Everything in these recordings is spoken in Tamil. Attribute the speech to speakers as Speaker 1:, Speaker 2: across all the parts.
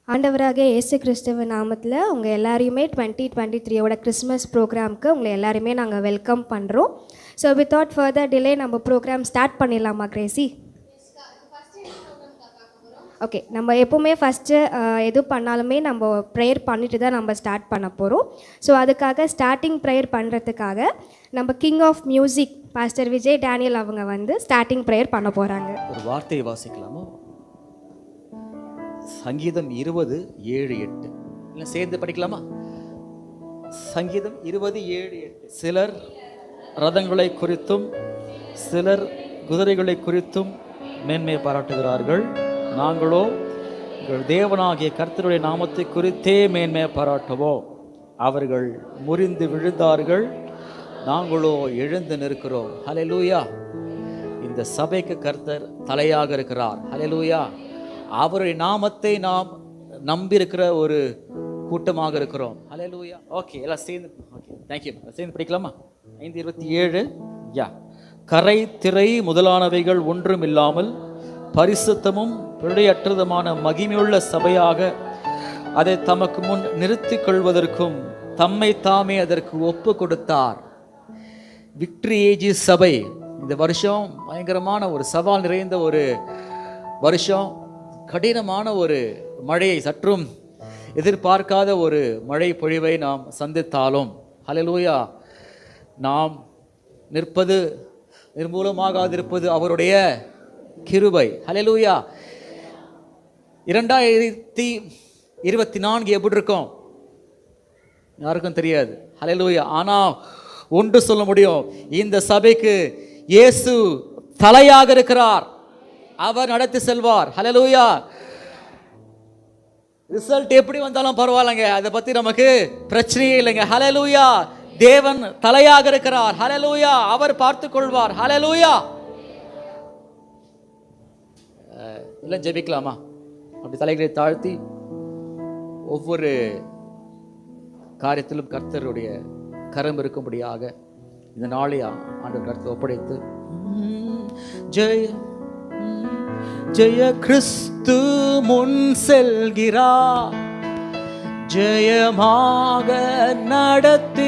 Speaker 1: ஆண்டவராக இயேசு கிறிஸ்துவ நாமத்தில் உங்கள் எல்லாரையுமே 2023 கிறிஸ்மஸ் ப்ரோக்ராமுக்கு உங்களை எல்லாருமே நாங்கள் வெல்கம் பண்ணுறோம். ஸோ வித்தவுட் ஃபர்தர் டிலே நம்ம ப்ரோக்ராம் ஸ்டார்ட் பண்ணிடலாமா கிரேசி? ஓகே, நம்ம எப்போவுமே ஃபஸ்ட்டு எது பண்ணாலுமே நம்ம ப்ரேயர் பண்ணிட்டு தான் நம்ம ஸ்டார்ட் பண்ண போகிறோம். ஸோ அதுக்காக ஸ்டார்டிங் ப்ரேயர் பண்ணுறதுக்காக நம்ம king of music pastor Vijay Daniel அவங்க வந்து ஸ்டார்டிங் ப்ரேயர் பண்ண போகிறாங்க.
Speaker 2: ஒரு வார்த்தையை வாசிக்கலாமா? சங்கீதம் 20:7-8 இல்லை சேர்ந்து படிக்கலாமா? சங்கீதம் 20:7-8. சிலர் ரதங்களை குறித்தும் சிலர் குதிரைகளை குறித்தும் மேன்மை பாராட்டுகிறார்கள், நாங்களோ எங்கள் தேவனாகிய கர்த்தருடைய நாமத்தை குறித்தே மேன்மை பாராட்டுவோம். அவர்கள் முறிந்து விழுந்தார்கள், நாங்களோ எழுந்து நிற்கிறோம். ஹல்லேலூயா. இந்த சபைக்கு கர்த்தர் தலையாக இருக்கிறார். ஹல்லேலூயா. அவருடைய நாமத்தை நாம் நம்பியிருக்கிற ஒரு கூட்டமாக இருக்கிறோம். ஹல்லேலூயா. ஓகே, எல்லாம் சேர்ந்து ஓகே, தேங்க்யூ. சேர்ந்து படிக்கலாமா? 5:27. கரை திரை முதலானவைகள் ஒன்றும் இல்லாமல் பரிசுத்தமும் பிழையற்றதுமான மகிமையுள்ள சபையாக அதை தமக்கு முன் நிறுத்தி கொள்வதற்கும் தம்மை தாமே அதற்கு ஒப்பு கொடுத்தார். விக்டரி ஏஜி சபை இந்த வருஷம் பயங்கரமான ஒரு சவால் நிறைந்த ஒரு வருஷம். கடினமான ஒரு மழையை, சற்றும் எதிர்பார்க்காத ஒரு மழை பொழிவை நாம் சந்தித்தாலும் ஹல்லேலூயா, நாம் நிற்பது நிர்மூலமாகாதிருப்பது அவருடைய கிருபை. ஹல்லேலூயா. 2024 எப்படி இருக்கும் யாருக்கும் தெரியாது. ஹல்லேலூயா. ஆனால் ஒன்று சொல்ல முடியும், இந்த சபைக்கு இயேசு தலையாக இருக்கிறார், அவர் நடத்தி செல்வார். ஹல்லேலூயா. ரிசல்ட் எப்படி வந்தாலும் பரவாயில்லைங்க, அதை பற்றி நமக்கு பிரச்சனையே இல்லைங்க. ஹல்லேலூயா. தேவன் தலையாக இருக்கிறார். ஹல்லேலூயா. அவர் பார்த்து கொள்வார். ஹல்லேலூயா. இல்லை ஜெபிக்கலாமா? அப்படி தலைகளை தாழ்த்தி ஒவ்வொரு காரியத்திலும் கர்த்தருடைய கரம் இருக்கும்படியாக இந்த நாளை ஆண்டவர் கர்த்தர் ஒப்படைத்து ஜெய ஜெய கிறிஸ்து முன் செல்கிறார், ஜெயமாக நடத்திடுவார்.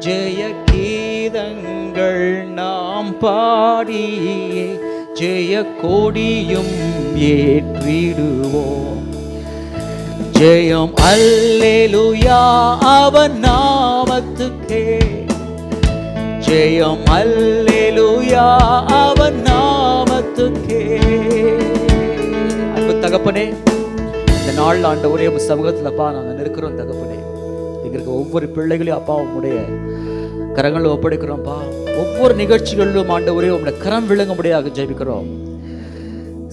Speaker 2: ஜெய கீதங்கள் நாம் பாடியே ஜெய கொடியும் ஏற்றிடுவோம். ஜெயம் அல்லேலூயா அவன் நாமத்துக்கே, ஜெயம் அல்லேலூயா அவன் நாமத்துக்கே. அன்பு தகப்பனே, இந்த நாள் ஆண்டவரே உம் சமூகத்தில்ப்பா நாங்கள் இருக்கிறோம் தகப்பனே. எங்களுக்கு ஒவ்வொரு பிள்ளைகளையும் அப்பா உம்முடைய கரங்களை ஒப்படைக்கிறோம்ப்பா. ஒவ்வொரு நிகழ்ச்சிகளிலும் ஆண்டவரே உம்முடைய கரம் விளங்கும்படியாக ஜெபிக்கிறோம்.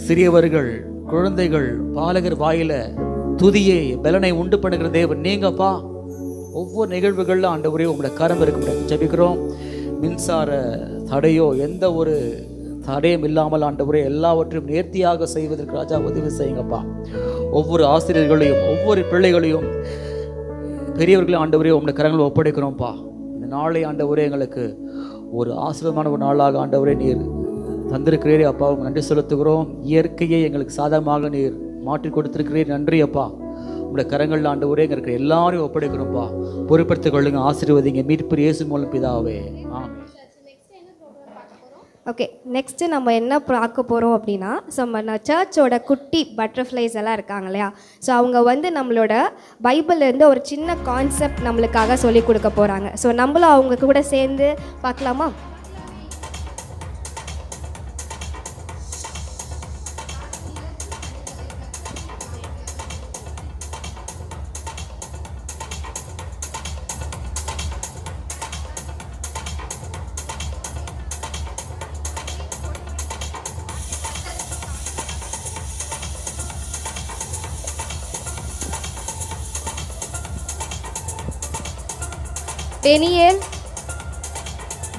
Speaker 2: சிறியவர்கள், குழந்தைகள், பாலகர் வாயில துதியை பலனை உண்டு பண்ணுகிற தேவன் நீங்கப்பா. ஒவ்வொரு நிகழ்வுகளில் ஆண்டவரே உம்முடைய கரம் இருக்கும்படியாக ஜெபிக்கிறோம். மின்சார தடையோ எந்த ஒரு தடையும் இல்லாமல் ஆண்டவரே எல்லாவற்றையும் நேர்த்தியாக செய்வதற்கு ராஜா உதவி செய்யுங்கப்பா. ஒவ்வொரு ஆசிரியர்களையும் ஒவ்வொரு பிள்ளைகளையும் பெரியவர்களையும் ஆண்டவரே உம்முடைய கரங்களை ஒப்படைக்கிறோம்ப்பா. இந்த நாளை ஆண்டவரே எங்களுக்கு ஒரு ஆசீர்வாதமான ஒரு நாளாக ஆண்டவரே நீர் தந்திருக்கிறீரே அப்பா, உங்க நன்றி செலுத்துகிறோம். இயற்கையை எங்களுக்கு சாதகமாக நீர் மாற்றி கொடுத்திருக்கிறீர், நன்றி அப்பா. உங்களுடைய கரங்கள் ஆண்டவரே எங்களுக்கு எல்லாரையும் ஒப்படைக்கிறோம்ப்பா. பொறுப்படுத்திக் கொள்ளுங்க, ஆசீர்வதிங்க. மீட்பர் இயேசு மூலம் பிதாவே, ஆமென்.
Speaker 1: ஓகே, நெக்ஸ்ட்டு நம்ம என்ன பார்க்க போகிறோம் அப்படின்னா, ஸோ நம்ம சர்ச்சோட குட்டி பட்டர்ஃப்ளைஸ் எல்லாம் இருக்காங்க இல்லையா, ஸோ அவங்க வந்து நம்மளோட பைபிள்லேருந்து ஒரு சின்ன கான்செப்ட் நம்மளுக்காக சொல்லி கொடுக்க போகிறாங்க. ஸோ நம்மளும் அவங்க கூட சேர்ந்து பார்க்கலாமா?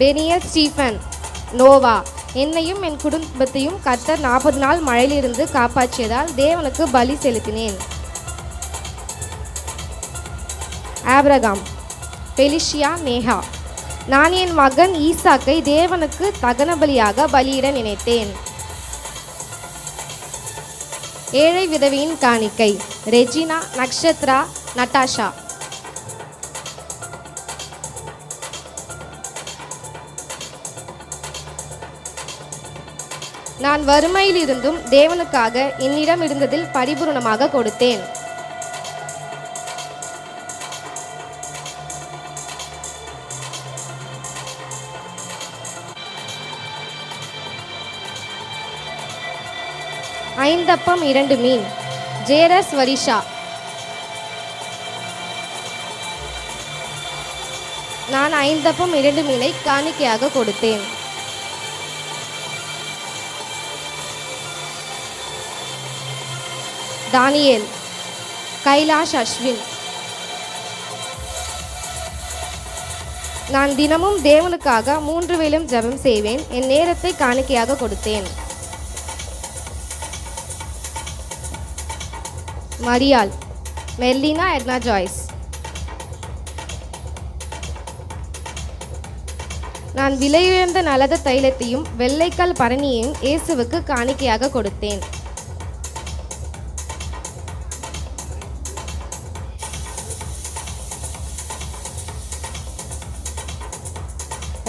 Speaker 1: Peniel Stephen Noah. என்னையும் என் குடும்பத்தையும் கர்த்தர் 40 நாள் மழையிலிருந்து காப்பாற்றியதால் தேவனுக்கு பலி செலுத்தினேன். ஆபிரகாம். பெலிஷியா நேஹா. நான் என் மகன் ஈசாக்கை தேவனுக்கு தகன பலியாக பலியிட நினைத்தேன்.
Speaker 3: ஏழை விதவையின் காணிக்கை ரெஜினா, நக்ஷத்ரா, நட்டாஷா. நான் வறுமையில் இருந்தும் தேவனுக்காக என்னிடம் இருந்ததில் பரிபூரணமாக கொடுத்தேன். ஐந்தப்பம் 2 மீன் ஜேரஸ் வரிஷா. நான் 5 அப்பம் 2 மீனை காணிக்கையாக கொடுத்தேன். தானியேல், கைலாஷ் அஸ்வின். நான் தினமும் தேவனுக்காக 3 வேளையும் ஜெபம் செய்வேன். என் நேரத்தை காணிக்கையாக கொடுத்தேன். மரியாள், மெர்லினா எட்னா ஜாய்ஸ். நான் விலையுயர்ந்த நலத தைலத்தையும் வெள்ளைக்கல் பரணியையும் இயேசுவுக்கு காணிக்கையாக கொடுத்தேன்.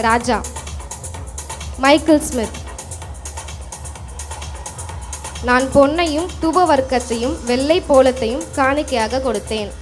Speaker 3: ராஜா, மைக்கேல் ஸ்மித். நான் பொன்னையும் தூப வர்க்கத்தையும் வெள்ளை போலத்தையும் காணிக்கையாக கொடுத்தேன்.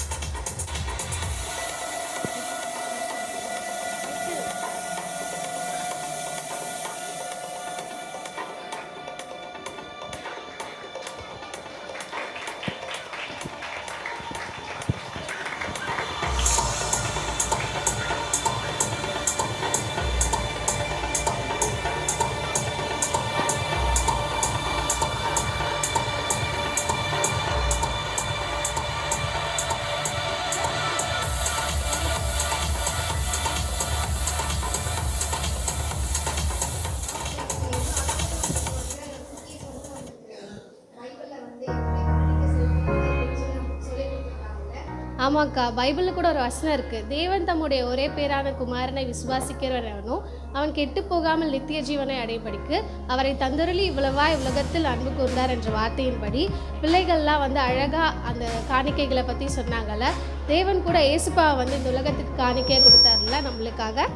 Speaker 3: ஆமாக்கா, பைபிளில் கூட ஒரு வசனம் இருக்குது. தேவன் தம்முடைய ஒரே பேரான குமாரனை விசுவாசிக்கிறவனும் அவன் கெட்டு போகாமல் நித்திய ஜீவனை அடைபடிக்கு அவரை தந்தருளி இவ்வளவாய் உலகத்தில் அன்பு கூர்ந்தார் என்ற வார்த்தையின்படி பிள்ளைகள்லாம் அழகாக அந்த காணிக்கைகளை பற்றி சொன்னாங்கல்ல. தேவன் கூட இயேசுப்பாவை இந்த உலகத்துக்கு காணிக்கையை கொடுத்தாருல நம்மளுக்காக.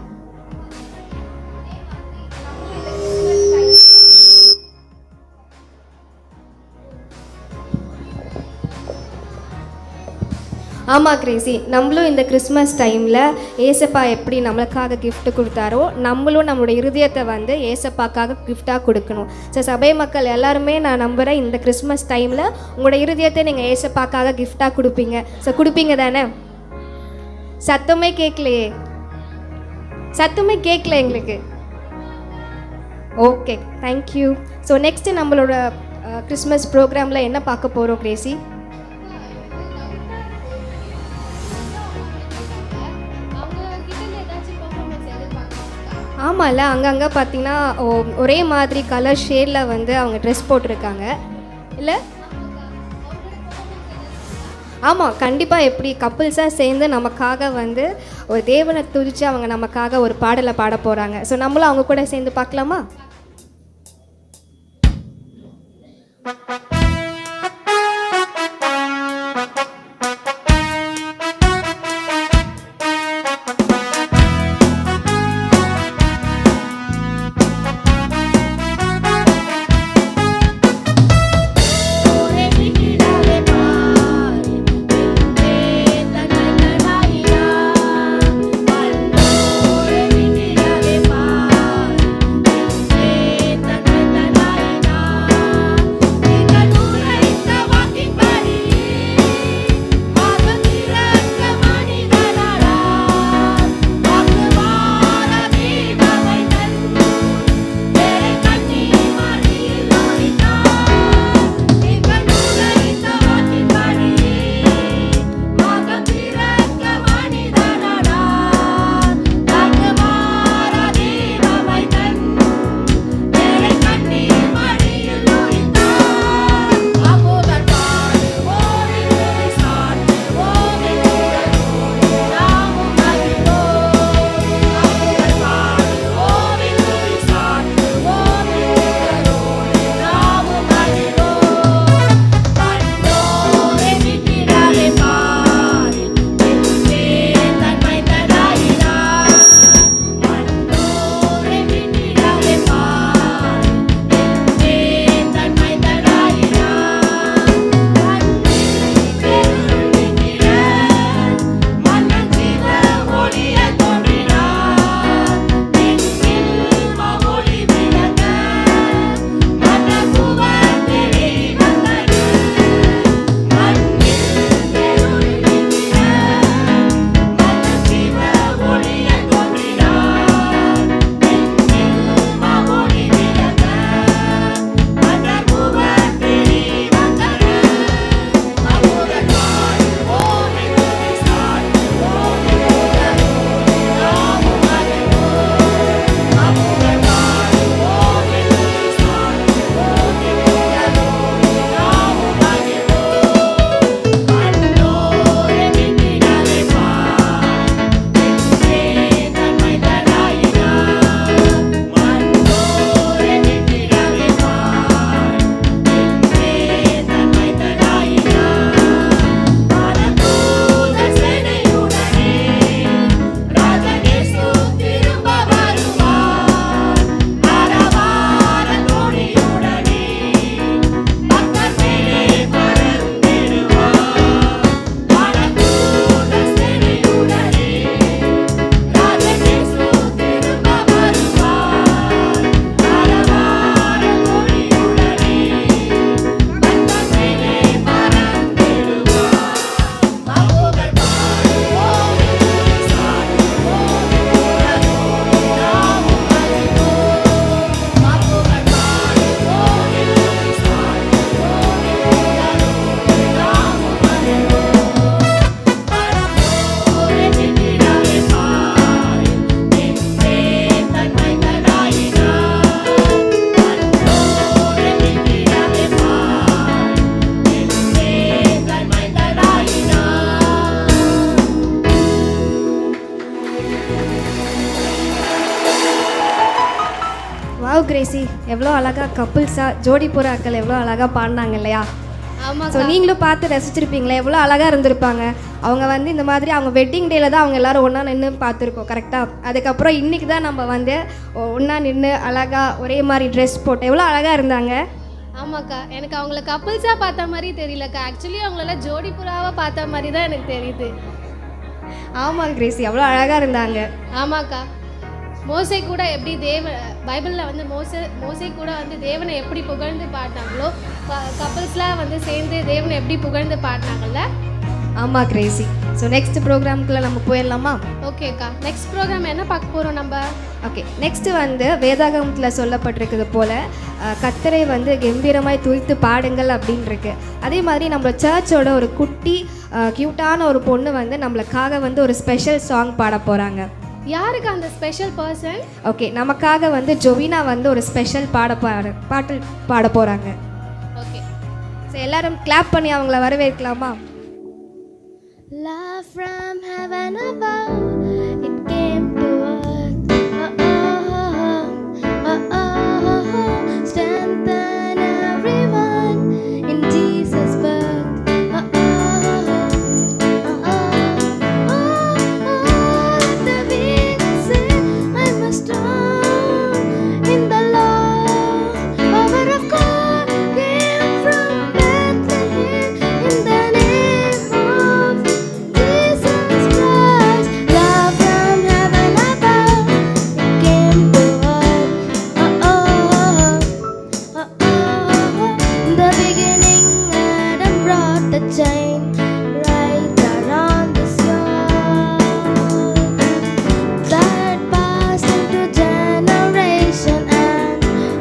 Speaker 1: ஆமாம் கிரேசி, நம்மளும் இந்த கிறிஸ்மஸ் டைமில் ஏசப்பா எப்படி நம்மளுக்காக கிஃப்ட் கொடுத்தாரோ நம்மளும் நம்மளுடைய இருதயத்தை ஏசப்பாக்காக கிஃப்டாக கொடுக்கணும். ஸோ சபை மக்கள் எல்லாருமே நான் நம்புகிறேன் இந்த கிறிஸ்மஸ் டைமில் உங்களோட இருதயத்தை நீங்கள் ஏசப்பாக்காக கிஃப்டாக கொடுப்பீங்க. ஸோ கொடுப்பீங்க தானே? சத்தமே கேட்கலையே, சத்தமே கேட்கல எங்களுக்கு. Okay, thank you. ஸோ நெக்ஸ்ட்டு நம்மளோட கிறிஸ்மஸ் ப்ரோக்ராமில் என்ன பார்க்க போகிறோம் கிரேசி? ஆமாம்ல, அங்கங்கே பார்த்தீங்கன்னா ஒரே மாதிரி கலர் ஷேடில் அவங்க ட்ரெஸ் போட்டிருக்காங்க இல்லை? ஆமாம், கண்டிப்பாக. எப்படி கப்புள்ஸாக சேர்ந்து நமக்காக ஒரு தேவனை துதித்து அவங்க நமக்காக ஒரு பாடலை பாட போகிறாங்க. ஸோ நம்மளும் அவங்க கூட சேர்ந்து பார்க்கலாமா? வாவ் கிரேசி, எவ்வளோ அழகாக கப்புள்ஸாக ஜோடி புறாக்கள் எவ்வளோ அழகாக பாடினாங்க இல்லையா? ஸோ
Speaker 3: ஆமாக்கா.
Speaker 1: நீங்களும் பார்த்து ரசிச்சிருப்பீங்களே, எவ்வளோ அழகாக இருந்திருப்பாங்க. அவங்க வந்து இந்த மாதிரி அவங்க வெட்டிங் டேயில் தான் அவங்க எல்லோரும் ஒன்றா நின்று பார்த்துருக்கோம் கரெக்டாக. அதுக்கப்புறம் இன்றைக்கி தான் நம்ம வந்து ஒன்றா நின்று அழகாக ஒரே மாதிரி ட்ரெஸ் போட்டு எவ்வளோ அழகாக இருந்தாங்க.
Speaker 3: ஆமாக்கா, எனக்கு அவங்கள கப்புள்ஸாக பார்த்த மாதிரி தெரியலக்கா. ஆக்சுவலி அவங்களெல்லாம் ஜோடி புறாவாக பார்த்த மாதிரி தான் எனக்கு தெரியுது.
Speaker 1: ஆமாம் கிரேசி, அவ்வளோ அழகாக இருந்தாங்க.
Speaker 3: ஆமாக்கா, மோசே கூட எப்படி பைபிளில் வந்து மோசே கூட வந்து தேவனை எப்படி புகழ்ந்து பாடினாங்களோ, கப்புள்ஸ்லாம் வந்து சேர்ந்து தேவனை எப்படி புகழ்ந்து பாடினாங்கல்ல.
Speaker 1: ஆமாம் கிரேசி. ஸோ நெக்ஸ்ட் ப்ரோக்ராமுக்குள்ளே நம்ம போயிடலாமா?
Speaker 3: ஓகேக்கா, நெக்ஸ்ட் ப்ரோக்ராம் என்ன பார்க்க போகிறோம் நம்ம?
Speaker 1: ஓகே, நெக்ஸ்ட்டு வந்து வேதாகமத்தில் சொல்லப்பட்டிருக்குது போல் கர்த்தரை வந்து கம்பீரமாய் துதித்து பாடுங்கள் அப்படின்னு இருக்கு. அதே மாதிரி நம்ம சர்ச்சோட ஒரு குட்டி க்யூட்டான ஒரு பொண்ணு வந்து நம்மளுக்காக வந்து ஒரு ஸ்பெஷல் சாங் பாட போகிறாங்க.
Speaker 3: யாருக்கு அந்த ஸ்பெஷல் பர்சன்?
Speaker 1: ஓகே, நமக்காக வந்து ஜொவினா வந்து ஒரு ஸ்பெஷல் பாட்டு பாட போகிறாங்க.
Speaker 3: ஓகே,
Speaker 1: ஸோ எல்லாரும் கிளாப் பண்ணி அவங்கள வரவேற்கலாமா?
Speaker 4: Love from heaven above, it came to earth. Strengthen everyone in Jesus' birth. Let the weak say, I'm strong in the Lord. Power of God came from Bethlehem in the name of Jesus Christ. Love from heaven above, it came to earth. In the beginning, Adam brought the chain right around this earth that passed into generation, and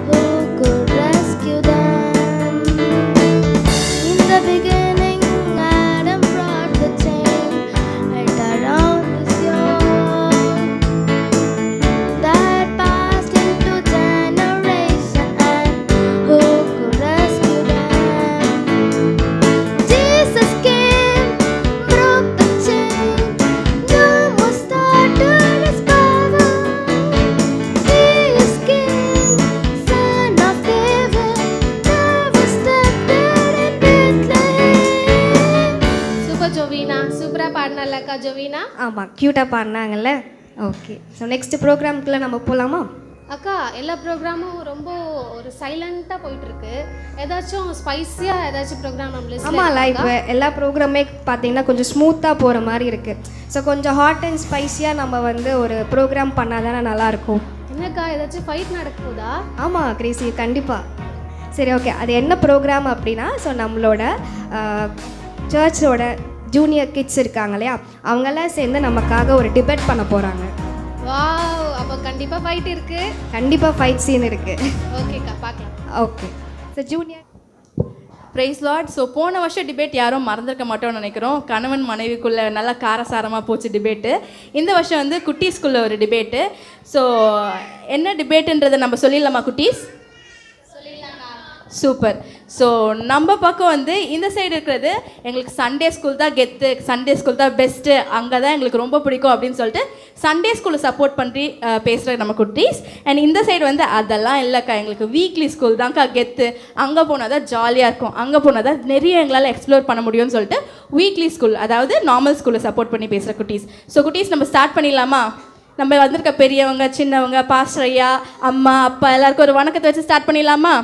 Speaker 4: who could rescue them? In the beginning, Adam brought the chain right around this earth that passed into generation, and who could rescue them? Jesus came, broke the chain, no more started his power. He is King, Son of David, never stepped in Bethlehem.
Speaker 3: Super Jovina, சூப்பராக பாடினாலக்கா ஜோவினா.
Speaker 1: ஆமாம், க்யூட்டாக பாடினாங்கல்ல. ஓகே, ஸோ நெக்ஸ்ட் ப்ரோக்ராமுக்குள்ளே நம்ம போகலாமா?
Speaker 3: அக்கா, எல்லா ப்ரோக்ராமும் ரொம்ப ஒரு சைலண்ட்டாக போயிட்டுருக்கு. ஏதாச்சும் ஸ்பைஸியாக ஏதாச்சும் ப்ரோக்ராம் நம்ம
Speaker 1: ஆமாம்ல, இப்போ எல்லா ப்ரோக்ராமே பார்த்தீங்கன்னா கொஞ்சம் ஸ்மூத்தாக போகிற மாதிரி இருக்குது. ஸோ கொஞ்சம் ஹாட் அண்ட் ஸ்பைஸியாக நம்ம வந்து ஒரு ப்ரோக்ராம் பண்ணால் தானே நல்லாயிருக்கும்.
Speaker 3: என்னக்கா, ஏதாச்சும் ஃபைட் நடக்க போதா?
Speaker 1: ஆமாம் கிரேசி, கண்டிப்பாக. சரி, ஓகே, அது என்ன ப்ரோக்ராம் அப்படின்னா, ஸோ நம்மளோட சர்ச்சோட ஜூனியர் கிட்ஸ் இருக்காங்க இல்லையா, அவங்கெல்லாம் சேர்ந்து நமக்காக ஒரு டிபேட் பண்ண போகிறாங்க.
Speaker 3: வாவ், அப்போ கண்டிப்பாக ஃபைட் இருக்குது.
Speaker 1: கண்டிப்பாக ஃபைட் சீன் இருக்குது.
Speaker 3: ஓகேக்கா, பார்க்கலாம்.
Speaker 1: Okay, so junior.
Speaker 5: Praise lord. So போன வருஷம் டிபேட் யாரும் மறந்துருக்க மாட்டோம்னு நினைக்கிறோம். கணவன் மனைவிக்குள்ளே நல்லா காரசாரமாக போச்சு டிபேட்டு. இந்த வருஷம் வந்து குட்டீஸ்குள்ளே ஒரு டிபேட்டு. ஸோ என்ன டிபேட்டுன்றதை நம்ம சொல்லிடலாமா குட்டீஸ்? சூப்பர். ஸோ நம்ம பக்கம் வந்து இந்த சைடு இருக்கிறது எங்களுக்கு சண்டே ஸ்கூல் தான் கெத்து, சண்டே ஸ்கூல் தான் பெஸ்ட்டு, அங்கே தான் எங்களுக்கு ரொம்ப பிடிக்கும் அப்படின்னு சொல்லிட்டு சண்டே ஸ்கூலை சப்போர்ட் பண்ணி பேசுகிற நம்ம குட்டீஸ். அண்ட் இந்த சைடு வந்து அதெல்லாம் இல்லைக்கா, எங்களுக்கு வீக்லி ஸ்கூல் தான்க்கா கெத்து, அங்கே போனால் தான் ஜாலியாக இருக்கும், அங்கே போனால் தான் நிறைய எங்களால் எக்ஸ்ப்ளோர் பண்ண முடியும்னு சொல்லிட்டு வீக்லி ஸ்கூல், அதாவது நார்மல் ஸ்கூலை சப்போர்ட் பண்ணி பேசுகிற குட்டீஸ். ஸோ குட்டீஸ், நம்ம ஸ்டார்ட் பண்ணிடலாமா? நம்ம வந்திருக்க பெரியவங்க, சின்னவங்க, பாஸ்டர் ஐயா, அம்மா, அப்பா எல்லாருக்கும் ஒரு வணக்கத்தை வச்சு ஸ்டார்ட் பண்ணிடலாமா?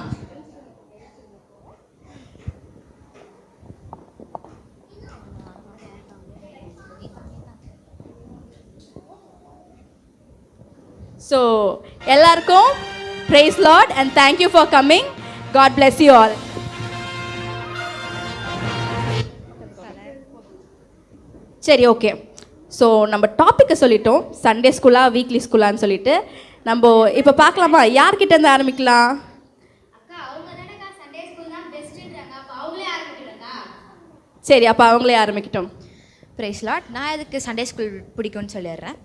Speaker 5: ஸோ எல்லாருக்கும் praise Lord and thank you for coming. God bless you all. சரி, ஓகே. ஸோ நம்ம டாப்பிக்கை சொல்லிட்டோம், சண்டே ஸ்கூலா வீக்லி ஸ்கூலான்னு சொல்லிட்டு. நம்ம இப்போ பார்க்கலாமா, யார்கிட்ட இருந்து ஆரம்பிக்கலாம்? சரி, அப்போ அவங்களே ஆரம்பிக்கிட்டோம்.
Speaker 6: Price Lord. நான் எதுக்கு சண்டே ஸ்கூல் பிடிக்கும்னு சொல்லிடுறேன்.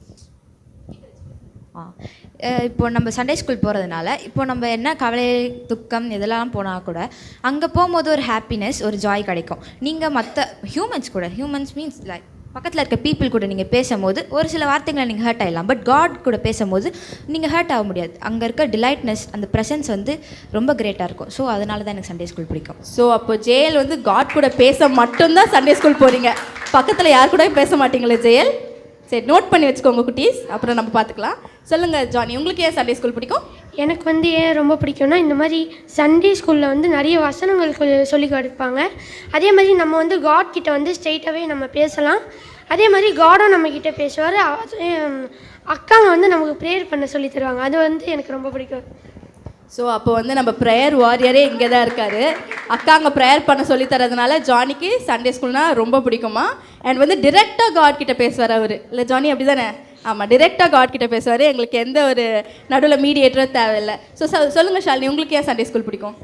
Speaker 6: இப்போ நம்ம சண்டே ஸ்கூல் போகிறதுனால இப்போ நம்ம என்ன கவலை, துக்கம் இதெல்லாம் போனால் கூட அங்கே போகும்போது ஒரு ஹாப்பினஸ், ஒரு ஜாய் கிடைக்கும். நீங்கள் மற்ற ஹியூமன்ஸ் கூட, ஹியூமன்ஸ் மீன்ஸ் லைக் பக்கத்தில் இருக்க பீப்புள் கூட நீங்கள் பேசும்போது ஒரு சில வார்த்தைகளை நீங்கள் ஹர்ட் ஆகிடலாம். பட் காட் கூட பேசும்போது நீங்கள் ஹர்ட் ஆக முடியாது. அங்கே இருக்க டிலைட்னஸ், அந்த ப்ரெசன்ஸ் வந்து ரொம்ப கிரேட்டாக இருக்கும். ஸோ அதனால தான் எனக்கு சண்டே ஸ்கூல் பிடிக்கும்.
Speaker 5: ஸோ அப்போ ஜெயல் வந்து காட் கூட பேச மட்டும்தான் சண்டே ஸ்கூல் போகிறீங்க, பக்கத்தில் யார் கூட பேச மாட்டீங்களே ஜெயல்? சரி, நோட் பண்ணி வச்சுக்கோங்க குட்டீஸ், அப்புறம் நம்ம பார்த்துக்கலாம். சொல்லுங்கள் ஜானி, உங்களுக்கு ஏன் சண்டே ஸ்கூல் பிடிக்கும்?
Speaker 7: எனக்கு வந்து ஏன் ரொம்ப பிடிக்கும்னா, இந்த மாதிரி சண்டே ஸ்கூலில் வந்து நிறைய வசனங்கள் சொல்லி கொடுப்பாங்க. அதே மாதிரி நம்ம வந்து காட் கிட்ட வந்து ஸ்ட்ரெயிட்டாகவே நம்ம பேசலாம். அதே மாதிரி காடும் நம்மக்கிட்ட பேசுவார். அக்காங்க வந்து நமக்கு ப்ரேயர் பண்ண சொல்லி தருவாங்க. அது வந்து எனக்கு ரொம்ப பிடிக்கும்.
Speaker 5: ஸோ அப்போ வந்து நம்ம ப்ரேயர் வாரியரே இங்கே தான் இருக்கார். அக்காங்க ப்ரேயர் பண்ண சொல்லி தரதுனால ஜானிக்கு சண்டே ஸ்கூல்னால் ரொம்ப பிடிக்குமா. அண்ட் வந்து டிரெக்டாக காட் கிட்ட பேசுவார் அவர், இல்லை ஜானி அப்படி தானே? ஆமாம், டிரெக்டாக காட் கிட்ட பேசுவார். எங்களுக்கு எந்த ஒரு நடுவில் மீடியேட்டரும் தேவையில்லை. ஸோ சொல்லுங்கள் ஷாலினி, உங்களுக்கு ஏன் சண்டே ஸ்கூல் பிடிக்கும்?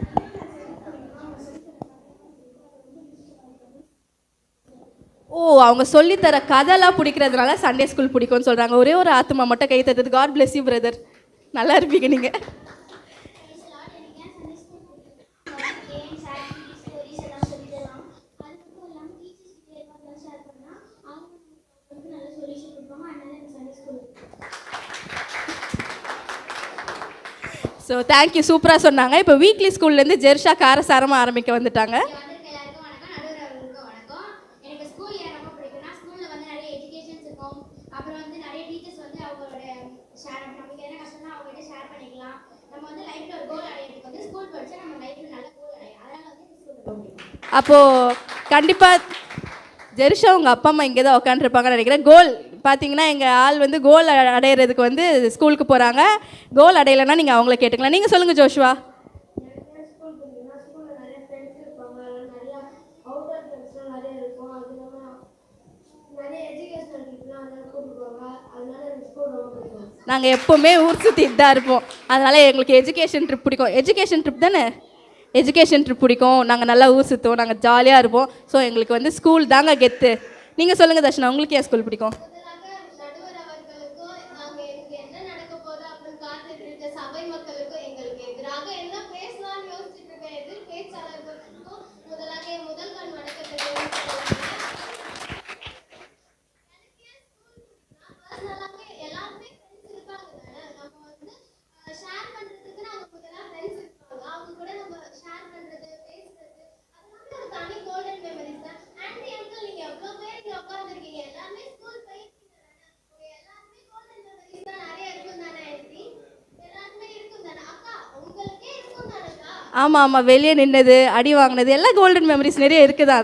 Speaker 5: ஓ, அவங்க சொல்லித்தர கதைலாம் பிடிக்கிறதுனால சண்டே ஸ்கூல் பிடிக்கும்னு சொல்கிறாங்க. ஒரே ஒரு ஆத்மா மட்டும் கை தட்டுது. காட் பிளெஸ் யூ பிரதர், நல்லா இருப்பீங்க நீங்கள். ஸோ தேங்க்யூ, சூப்பராக சொன்னாங்க. இப்போ வீக்லி ஸ்கூல்லேருந்து ஜெர்ஷா காரசாரமாக ஆரம்பிக்க வந்துட்டாங்க. அப்போது கண்டிப்பாக ஜெர்ஷா உங்கள் அப்பா அம்மா இங்கே தான் உட்காந்துருப்பாங்கன்னு நினைக்கிறேன். கோல் பார்த்தீங்கன்னா எங்கள் ஆள் வந்து கோல் அடையிறதுக்கு வந்து ஸ்கூலுக்கு போகிறாங்க. கோல் அடையலைன்னா நீங்கள் அவங்கள கேட்டுக்கலாம். நீங்கள் சொல்லுங்கள் ஜோஷுவா. நாங்கள் எப்போவுமே ஊர் சுற்றிட்டு தான் இருப்போம், அதனால் எங்களுக்கு எஜுகேஷன் ட்ரிப் பிடிக்கும். எஜுகேஷன் ட்ரிப் தானே, எஜுகேஷன் ட்ரிப் பிடிக்கும். நாங்கள் நல்லா ஊர் சுற்றுவோம், நாங்கள் ஜாலியாக இருப்போம். ஸோ எங்களுக்கு வந்து ஸ்கூல் தாங்க கெத்து. நீங்கள் சொல்லுங்கள் தர்ஷனா, உங்களுக்கு ஏன் ஸ்கூல் பிடிக்கும்? ஆமாம் ஆமாம், வெளியே நின்னது, அடி வாங்கினது, எல்லாம் கோல்டன் மெமரிஸ் நிறைய இருக்குதா.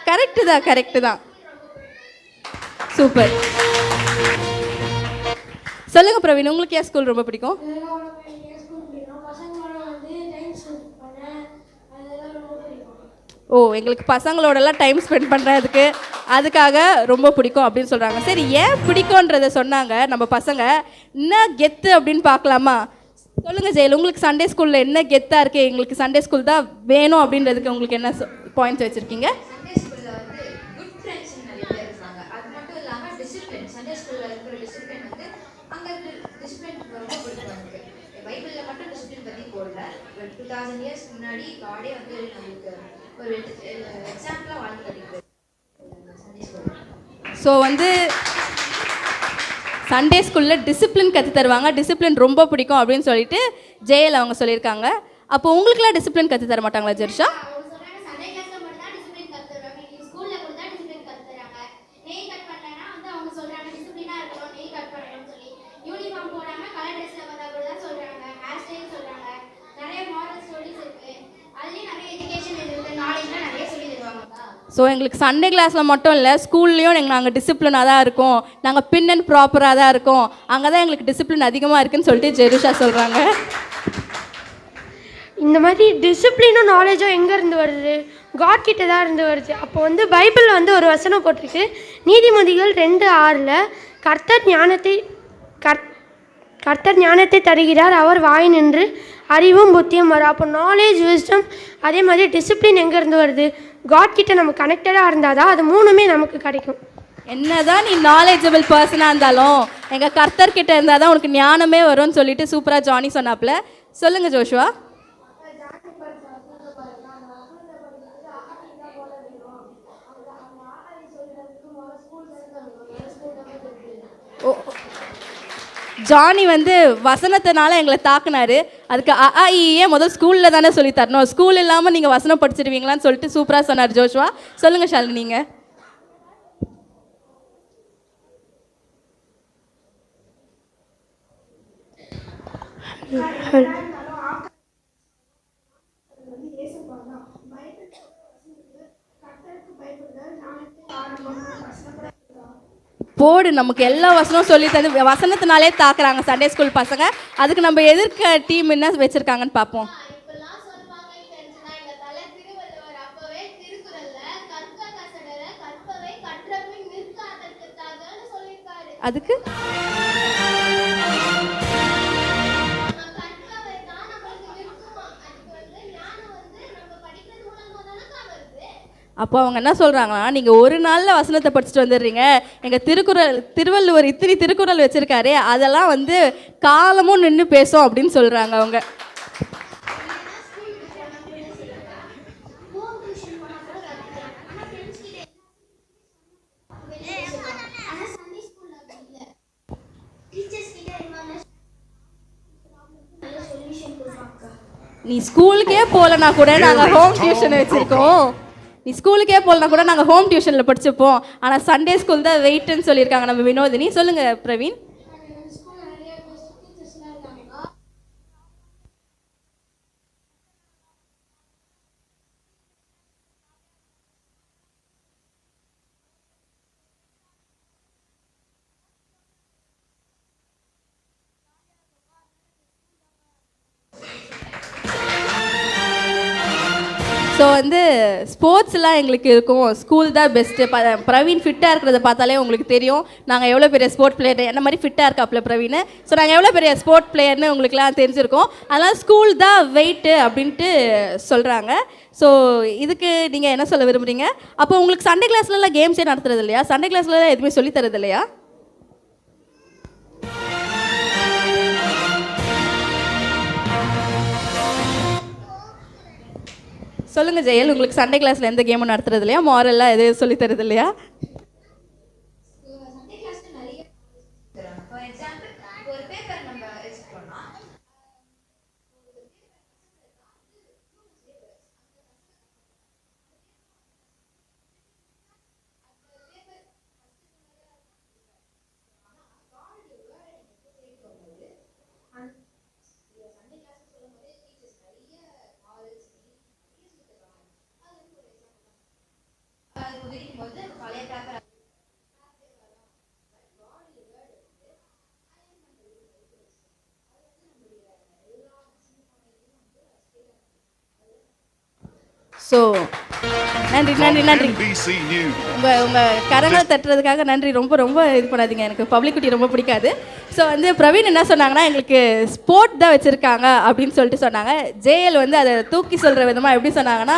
Speaker 5: கரெக்டு தான். சூப்பர். சொல்லுங்க பிரவீன், உங்களுக்கு ஏன் ஸ்கூல் ரொம்ப பிடிக்கும்? ஓ, எங்களுக்கு பசங்களோடலாம் டைம் ஸ்பெண்ட் பண்ணுறதுக்கு அதுக்காக ரொம்ப பிடிக்கும் அப்படின்னு சொல்கிறாங்க. சரி, ஏன் பிடிக்கும்ன்றதை சொன்னாங்க நம்ம பசங்க. என்ன கெத்து அப்படின்னு பார்க்கலாமா? சொல்லுங்கள் ஜெயல், உங்களுக்கு சண்டே ஸ்கூலில் என்ன கெத்தாக இருக்குது? எங்களுக்கு சண்டே ஸ்கூல் தான் வேணும் அப்படின்றதுக்கு உங்களுக்கு என்ன பாயிண்ட்ஸ் வச்சுருக்கீங்க?
Speaker 6: சண்டே ஸ்கூலில் வந்து குட் ஃப்ரெண்ட்ஸ் நிறைய பேர் இருக்காங்க. அது மட்டும் இல்லாமல் டிசிப்ளின், சண்டே ஸ்கூலில் இருக்கிற டிசிப்ளின் வந்து அங்கே டிசிப்ளின் ரொம்ப பிடிக்கும் எனக்கு. பைபிளில் மட்டும் டிசிப்ளின் பற்றி போடல, 2000 இயர்ஸ் முன்னாடி காடே வந்து நம்மளுக்கு ஒரு எக்ஸாம்பிளாக வாழ்ந்து கட்டிட்டு சண்டே ஸ்கூல்.
Speaker 5: ஸோ வந்து சண்டே ஸ்கூலில் டிசிப்ளின் கற்று தருவாங்க, டிசிப்ளின் ரொம்ப பிடிக்கும் அப்படின்னு சொல்லிட்டு ஜெயல் அவங்க சொல்லியிருக்காங்க. அப்போ உங்களுக்குலாம் டிசிப்ளின் கற்று தர மாட்டாங்களா ஜெர்ஷா? ஸோ எங்களுக்கு சண்டே கிளாஸில் மட்டும் இல்லை, ஸ்கூல்லேயும் நாங்கள் டிசிப்ளினாக தான் இருக்கோம், நாங்கள் பின் அண்ட் ப்ராப்பராக தான் இருக்கோம், அங்கே தான் எங்களுக்கு டிசிப்ளின் அதிகமாக இருக்குதுன்னு சொல்லிட்டு ஜெருஷா சொல்கிறாங்க.
Speaker 7: இந்த மாதிரி டிசிப்ளினும் நாலேஜும் எங்கேருந்து வருது? காட் கிட்ட தான் இருந்து வருது. அப்போ வந்து பைபிளில் வந்து ஒரு வசனம் போட்டிருக்கு, நீதிமொழிகள் 2:6 கர்த்தர் ஞானத்தை தருகிறார், அவர் வாய் நின்று அறிவும் புத்தியும் வரும். அப்போ நாலேஜ், விஸ்டம், அதே மாதிரி டிசிப்ளின் எங்கேருந்து வருது? காட் கிட்ட நம்ம கனெக்டடாக இருந்தால் தான் அது மூணுமே நமக்கு கிடைக்கும்.
Speaker 5: என்னதான் நீ நாலேஜபிள் பர்சனாக இருந்தாலும் எங்கள் கர்த்தர்கிட்ட இருந்தால் தான் உனக்கு ஞானமே வரும்னு சொல்லிட்டு சூப்பராக ஜானி சொன்னாப்புல. சொல்லுங்கள் ஜோஷுவா. ஜானி வந்து வசனத்தினால எங்களை தாக்குனாரு. அதுக்கு அஇஏ முதல் ஸ்கூலில் தானே சொல்லி தரணும், ஸ்கூல் இல்லாமல் நீங்கள் வசனம் படிச்சிருவீங்களான்னு சொல்லிட்டு சூப்பராக சொன்னார் ஜோஷ்வா. சொல்லுங்கள் ஷாலினி நீங்கள். போடு, நமக்கு எல்லா வசனமும் சொல்லி தந்து வசனத்தினாலே தாக்குறாங்க சண்டே ஸ்கூல் பசங்க. அதுக்கு நம்ம எதிர்க்க டீம் என்ன வச்சுருக்காங்கன்னு பார்ப்போம். அதுக்கு அப்போ அவங்க என்ன சொல்கிறாங்கன்னா, நீங்கள் ஒரு நாளில் வசனத்தை படிச்சுட்டு வந்துடுறீங்க, எங்கள் திருவள்ளுவர் இத்தனை திருக்குறள் வச்சுருக்காரு, அதெல்லாம் வந்து காலமும் நின்று பேசும் அப்படின்னு சொல்கிறாங்க அவங்க. நீ ஸ்கூலுக்கே போகலன்னா கூட நாங்கள் ஹோம் டியூஷன் வச்சுருக்கோம். நீ ஸ்கூலுக்கே போகலனா கூட நாங்கள் ஹோம் டியூஷனில் படிச்சுப்போம். ஆனால் சண்டே ஸ்கூல் தான் வெயிட்டுன்னு சொல்லியிருக்காங்க நம்ம வினோதினி. சொல்லுங்கள் பிரவீன். ஸோ வந்து ஸ்போர்ட்ஸ்லாம் எங்களுக்கு இருக்கும், ஸ்கூல் தான் பெஸ்ட்டு. பிரவீன் ஃபிட்டாக இருக்கிறத பார்த்தாலே உங்களுக்கு தெரியும் நாங்கள் எவ்வளோ பெரிய ஸ்போர்ட் பிளேயர், என்ன மாதிரி ஃபிட்டாக இருக்காப்புல பிரவீன். ஸோ நாங்கள் எவ்வளோ பெரிய ஸ்போர்ட் பிளேயர்னு உங்களுக்குலாம் தெரிஞ்சிருக்கோம். அதனால் ஸ்கூல் தான் வெயிட்டு அப்படின்ட்டு சொல்கிறாங்க. ஸோ இதுக்கு நீங்கள் என்ன சொல்ல விரும்புகிறீங்க? அப்போ உங்களுக்கு சண்டே கிளாஸ்லலாம் கேம்ஸே நடத்துறது இல்லையா? சண்டே கிளாஸ்லலாம் எதுவுமே சொல்லித்தரது இல்லையா? சொல்லுங்கள் ஜெயல், உங்களுக்கு சண்டே கிளாஸில் எந்த கேமும் நடத்துறது இல்லையா? மாரல்லாம் எதுவும் சொல்லி தரது இல்லையா? ஸோ நன்றி நன்றி நன்றி. உங்கள் கரங்களை தட்டுறதுக்காக நன்றி. ரொம்ப ரொம்ப இது பண்ணாதீங்க, எனக்கு பப்ளிசிட்டி ரொம்ப பிடிக்காது. ஸோ வந்து பிரவீன் என்ன சொன்னாங்கன்னா, எங்களுக்கு ஸ்போர்ட் தான் வச்சுருக்காங்க அப்படின்னு சொல்லிட்டு சொன்னாங்க. ஜேஎல் வந்து அதை தூக்கி சொல்கிற விதமாக எப்படி சொன்னாங்கன்னா,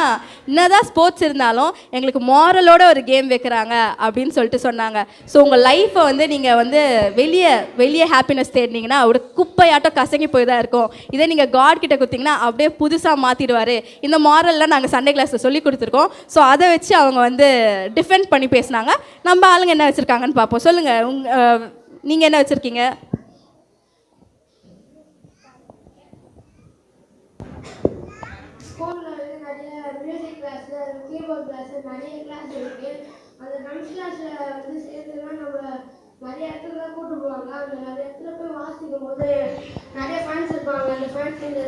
Speaker 5: என்னதான் ஸ்போர்ட்ஸ் இருந்தாலும் எங்களுக்கு மாரலோட ஒரு கேம் வைக்கிறாங்க அப்படின்னு சொல்லிட்டு சொன்னாங்க. ஸோ உங்கள் லைஃப்பை வந்து நீங்கள் வந்து வெளியே ஹாப்பினஸ் தேடினீங்கன்னா ஒரு குப்பையாட்டம் கசங்கி போய் தான் இருக்கும். இதே நீங்கள் காட் கிட்ட கொடுத்தீங்கன்னா அப்படியே புதுசாக மாற்றிடுவார். இந்த மாரல்லாம் நாங்கள் சண்டே கிளாஸில் சொல்லி கொடுத்துருக்கோம். ஸோ அதை வச்சு அவங்க வந்து டிஃபெண்ட் பண்ணி பேசினாங்க. நம்ம ஆளுங்க என்ன வச்சுருக்காங்கன்னு பார்ப்போம். சொல்லுங்கள், நீங்கள் என்ன வச்சுருக்கீங்க?
Speaker 8: ஸ்கூலில் வந்து நிறைய மியூசிக் கிளாஸு, கீபோர்ட் கிளாஸு, நிறைய கிளாஸ் இருக்குது. அந்த டான்ஸ் கிளாஸில் வந்து சேர்த்துலாம் நம்ம நிறைய இடத்துல தான் கூப்பிட்டு போவாங்க. அந்த நிறைய இடத்துல போய் வாசிக்கும் போது நிறைய ஃபேன்ஸ் இருப்பாங்க. அந்த ஃபேன்ஸ் இந்த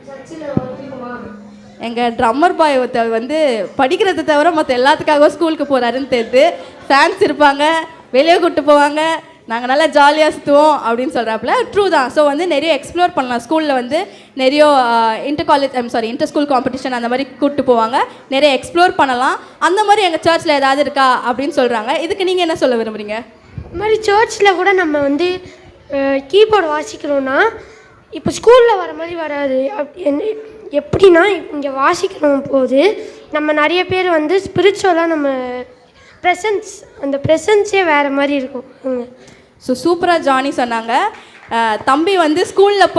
Speaker 8: சர்ச்சில் வந்துக்குவாங்க.
Speaker 5: எங்கள் ட்ரம்மர் பாய் ஒருத்தர் வந்து படிக்கிறத தவிர மற்ற எல்லாத்துக்காகவும் ஸ்கூலுக்கு போகிறாருன்னு தெரியுது. ஃபேன்ஸ் இருப்பாங்க, வெளியே கூப்பிட்டு போவாங்க, நாங்கள் நல்லா ஜாலியாக சுற்றுவோம் அப்படின்னு சொல்கிறாப்புல. ட்ரூ தான். ஸோ வந்து நிறைய எக்ஸ்ப்ளோர் பண்ணலாம். ஸ்கூலில் வந்து நிறைய இன்டர் ஸ்கூல் காம்படிஷன் அந்த மாதிரி கூப்பிட்டு போவாங்க, நிறைய எக்ஸ்ப்ளோர் பண்ணலாம். அந்த மாதிரி எங்கள் சர்ச்சில் ஏதாவது இருக்கா அப்படின்னு சொல்கிறாங்க. இதுக்கு நீங்கள் என்ன சொல்ல விரும்புகிறீங்க?
Speaker 7: இது மாதிரி சர்ச்சில் கூட நம்ம வந்து கீபோர்டு வாசிக்கிறோன்னா இப்போ ஸ்கூலில் வர மாதிரி வராது. எப்படின்னா இங்கே வாசிக்கணும் போது நம்ம நிறைய பேர் வந்து ஸ்பிரிச்சுவலாக நம்ம அந்த ப்ரெசன்ஸே வேறு மாதிரி இருக்கும்.
Speaker 5: ஸோ சூப்பராக ஜானி சொன்னாங்க. தம்பி வந்து ஸ்கூலில்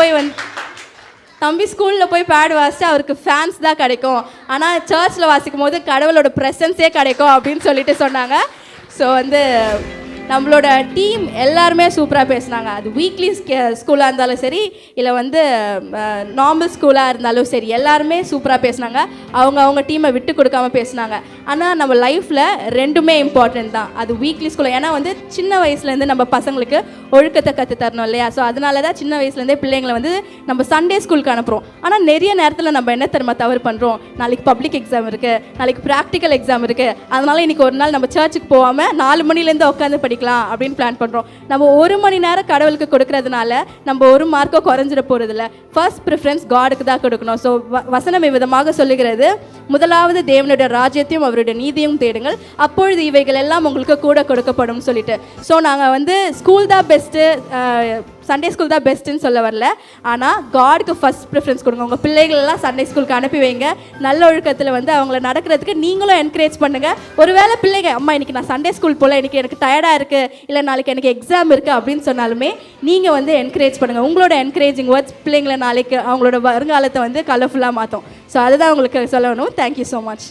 Speaker 5: போய் பேட் வாசித்து அவருக்கு ஃபேன்ஸ் தான் கிடைக்கும், ஆனால் சர்ச்சில் வாசிக்கும் போது கடவுளோட ப்ரெசன்ஸே கிடைக்கும் அப்படின்னு சொல்லிட்டு சொன்னாங்க. ஸோ வந்து நம்மளோட டீம் எல்லாருமே சூப்பராக பேசுனாங்க. அது வீக்லி ஸ்கூலாக இருந்தாலும் சரி, இல்லை வந்து நார்மல் ஸ்கூலாக இருந்தாலும் சரி, எல்லாருமே சூப்பராக பேசுனாங்க. அவங்க டீமை விட்டு கொடுக்காம பேசுனாங்க. ஆனால் நம்ம லைஃப்பில் ரெண்டுமே இம்பார்ட்டன்ட் தான். அது வீக்லி ஸ்கூலில், ஏன்னா வந்து சின்ன வயசுலேருந்து நம்ம பசங்களுக்கு ஒழுக்கத்தை கற்று தரணும் இல்லையா? ஸோ அதனால தான் சின்ன வயசுலேருந்தே பிள்ளைங்களை வந்து நம்ம சண்டே ஸ்கூலுக்கு அனுப்புகிறோம். ஆனால் நிறைய நேரத்தில் நம்ம என்ன தெரியுமா தவறு பண்ணுறோம்? நாளைக்கு பப்ளிக் எக்ஸாம் இருக்குது, நாளைக்கு ப்ராக்டிக்கல் எக்ஸாம் இருக்குது, அதனால் இன்றைக்கி ஒரு நாள் நம்ம சர்ச்சுக்கு போகாமல் 4 மணிலேருந்து உட்காந்து படிக்கலாம் அப்படின்னு பிளான் பண்ணுறோம். நம்ம 1 மணி நேரம் கடவுளுக்கு கொடுக்கறதுனால நம்ம 1 மார்க்கோ குறைஞ்சிட போகிறதில்ல. ஃபர்ஸ்ட் ப்ரிஃபரன்ஸ் காடுக்கு தான் கொடுக்கணும். ஸோ வசனம் விதமாக சொல்லுகிறது, முதலாவது தேவனுடைய ராஜ்யத்தையும் அவருடைய நீதியும் தேடுங்கள், அப்பொழுது இவைகள் எல்லாம் உங்களுக்கு கூட கொடுக்கப்படும் சொல்லிட்டு. ஸோ நாங்கள் வந்து ஸ்கூல் தான் பெஸ்ட்டு, சண்டே ஸ்கூல் தான் பெஸ்ட்டுன்னு சொல்ல வரல. ஆனால் காடுக்கு ஃபஸ்ட் ப்ரிஃபரன்ஸ் கொடுங்க. உங்கள் பிள்ளைகளெல்லாம் சண்டே ஸ்கூலுக்கு அனுப்பி வைங்க. நல்ல ஒழுக்கத்தில் வந்து அவங்கள நடக்கிறதுக்கு நீங்களும் என்கரேஜ் பண்ணுங்கள். ஒருவேளை பிள்ளைங்க அம்மா இன்றைக்கி நான் சண்டே ஸ்கூல் போல், இன்றைக்கி எனக்கு டயர்டாக இருக்குது, இல்லை நாளைக்கு எனக்கு எக்ஸாம் இருக்குது அப்படின்னு சொன்னாலுமே நீங்கள் வந்து என்கரேஜ் பண்ணுங்கள். உங்களோட என்கரேஜிங் வேர்ட்ஸ் பிள்ளைங்களை நாளைக்கு அவங்களோட வருங்காலத்தை வந்து கலர்ஃபுல்லாக மாற்றும். ஸோ அதுதான் உங்களுக்கு சொல்லணும். Thank you so much.